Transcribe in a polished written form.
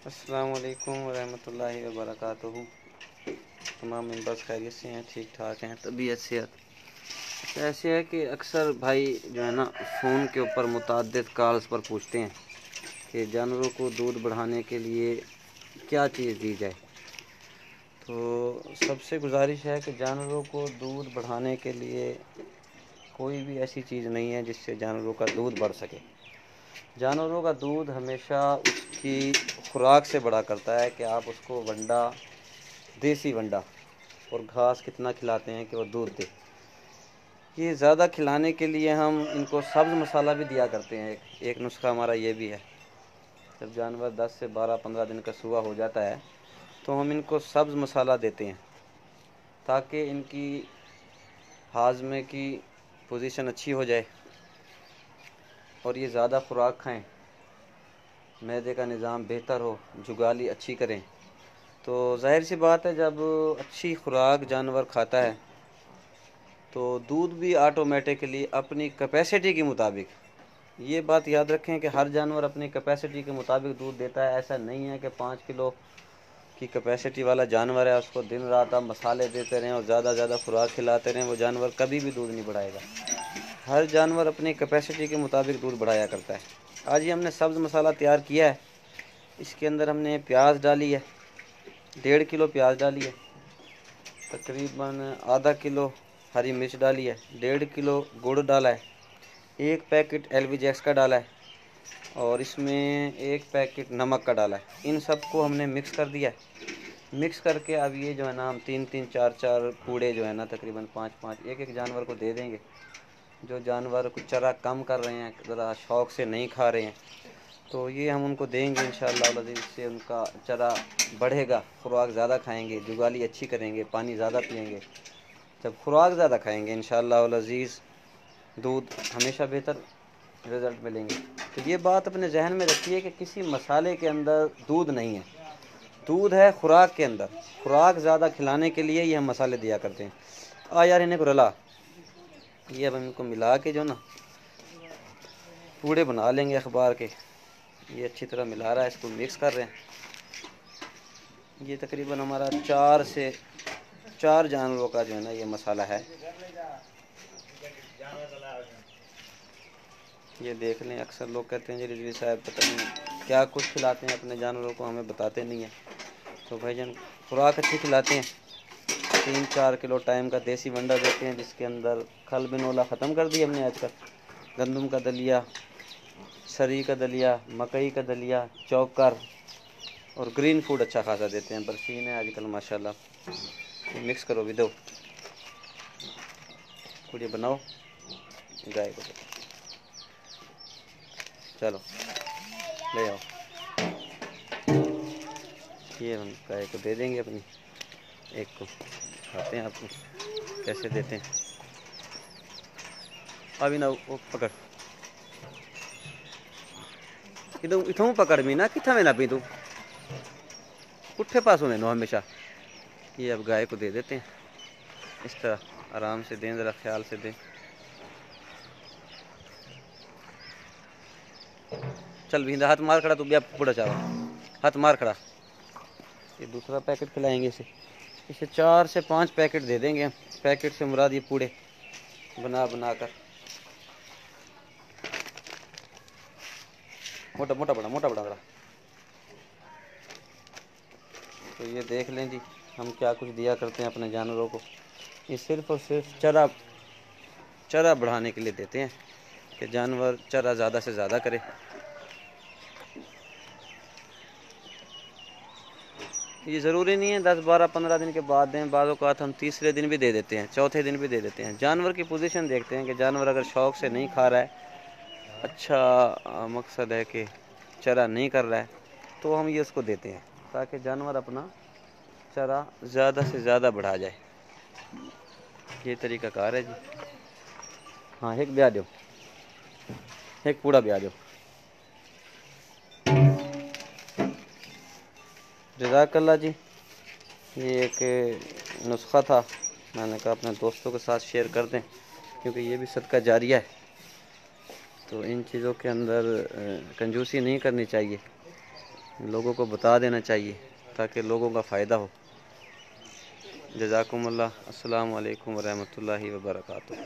अस्सलाम वालेकुम वरहमतुल्लाहि वबरकातुहू। तमाम मेंबर्स खैरियत से हैं, ठीक ठाक हैं, तबीयत सेहत। ऐसे है कि अक्सर भाई जो है ना फ़ोन के ऊपर मुतअद्दिद कॉल्स पर पूछते हैं कि जानवरों को दूध बढ़ाने के लिए क्या चीज़ दी जाए। तो सबसे गुजारिश है कि जानवरों को दूध बढ़ाने के लिए कोई भी ऐसी चीज़ नहीं है जिससे जानवरों का दूध बढ़ सके। जानवरों का दूध हमेशा उसकी खुराक से बढ़ा करता है कि आप उसको वंडा, देसी वंडा और घास कितना खिलाते हैं कि वो दूध दे। ये ज़्यादा खिलाने के लिए हम इनको सब्ज़ मसाला भी दिया करते हैं। एक नुस्खा हमारा ये भी है। जब जानवर 10 से 12-15 दिन का सूआ हो जाता है तो हम इनको सब्ज़ मसाला देते हैं ताकि इनकी हाजमे की पोजीशन अच्छी हो जाए और ये ज़्यादा खुराक खाएं, मैदे का निज़ाम बेहतर हो, जुगाली अच्छी करें। तो ज़ाहिर सी बात है, जब अच्छी खुराक जानवर खाता है तो दूध भी ऑटोमेटिकली अपनी कैपेसिटी के मुताबिक, ये बात याद रखें कि हर जानवर अपनी कैपेसिटी के मुताबिक दूध देता है। ऐसा नहीं है कि 5 किलो की कैपेसिटी वाला जानवर है उसको दिन रात आप मसाले देते रहें और ज़्यादा खुराक खिलाते रहें, वो जानवर कभी भी दूध नहीं बढ़ाएगा। हर जानवर अपनी कैपेसिटी के मुताबिक दूध बढ़ाया करता है। आज ये हमने सब्ज़ मसाला तैयार किया है। इसके अंदर हमने प्याज डाली है, 1.5 किलो प्याज डाली है, तकरीबन आधा किलो हरी मिर्च डाली है, 1.5 किलो गुड़ डाला है, 1 पैकेट LV-Jex का डाला है और इसमें 1 पैकेट नमक का डाला है। इन सब को हमने मिक्स कर दिया है। मिक्स करके अब ये जो है ना हम 3-3, 4-4 पूड़े जो है ना तकरीबन 5-5 एक जानवर को दे देंगे। जो जानवर कुछ चरा कम कर रहे हैं, ज़रा शौक़ से नहीं खा रहे हैं, तो ये हम उनको देंगे इंशाअल्लाह। इससे उनका चरा बढ़ेगा, खुराक ज़्यादा खाएंगे, जुगाली अच्छी करेंगे, पानी ज़्यादा पिएंगे। जब खुराक ज़्यादा खाएंगे इंशाअल्लाह अज़ीज़ दूध हमेशा बेहतर रिज़ल्ट मिलेंगे। तो ये बात अपने जहन में रखिए कि किसी मसाले के अंदर दूध नहीं है, दूध है खुराक के अंदर। खुराक ज़्यादा खिलाने के लिए ये हम मसाले दिया करते हैं। यार इन्हें को रला, ये अब इनको मिला के जो ना पूड़े बना लेंगे अखबार के। ये अच्छी तरह मिला रहा है, इसको मिक्स कर रहे हैं। ये तकरीबन हमारा 4 जानवरों का जो है ना ये मसाला है। ये देख लें, अक्सर लोग कहते हैं जी रिजवी साहब पता नहीं क्या कुछ खिलाते हैं अपने जानवरों को, हमें बताते नहीं हैं। तो भाईजान खुराक अच्छी खिलाते हैं। 3-4 किलो टाइम का देसी वंडा देते हैं जिसके अंदर खल बिनोला ख़त्म कर दी हमने आजकल। गंदम का दलिया, सरी का दलिया, मकई का दलिया, चौकर और ग्रीन फूड अच्छा खासा देते हैं। बरसीन है आजकल माशाल्लाह। मिक्स करो भी दो, पूरी बनाओ गाय को। चलो ले आओ, ये हम गाय को दे देंगे अपनी एक को। खाते हैं आपको कैसे देते हैं। अभी ना वो पकड़, इधर इथों पकड़ मी ना, किथा में ना पी तू पुट्ठे पास में नो हमेशा। ये अब गाय को दे देते हैं इस तरह, आराम से दें, ज़रा ख्याल से दें। चल भींदा हाथ मार खड़ा, तू भी बुढ़ा चावा हाथ मार खड़ा। ये दूसरा पैकेट खिलाएंगे इसे 4 से 5 पैकेट दे देंगे। पैकेट से मुराद ये पूड़े बना कर मोटा बड़ा। तो ये देख लें जी हम क्या कुछ दिया करते हैं अपने जानवरों को। ये सिर्फ़ और सिर्फ चरा बढ़ाने के लिए देते हैं कि जानवर चरा ज़्यादा से ज़्यादा करे। ये ज़रूरी नहीं है 10, 12, 15 दिन के बाद दें, बाज़ औक़ात हम तीसरे दिन भी दे देते हैं, चौथे दिन भी दे देते हैं। जानवर की पोजीशन देखते हैं कि जानवर अगर शौक़ से नहीं खा रहा है, अच्छा मकसद है कि चरा नहीं कर रहा है, तो हम ये उसको देते हैं ताकि जानवर अपना चरा ज़्यादा से ज़्यादा बढ़ा जाए। ये तरीक़ाकार है जी। हाँ एक ब्याह दो, एक पूरा ब्याह दो। जज़ाकल्लाह जी। ये एक नुस्खा था, मैंने कहा अपने दोस्तों के साथ शेयर कर दें क्योंकि ये भी सदका जारिया है। तो इन चीज़ों के अंदर कंजूसी नहीं करनी चाहिए। लोगों को बता देना चाहिए ताकि लोगों का फ़ायदा हो। जज़ाकुमुल्लाह। अस्सलामु अलैकुम व रहमतुल्लाहि व बरकातुहू।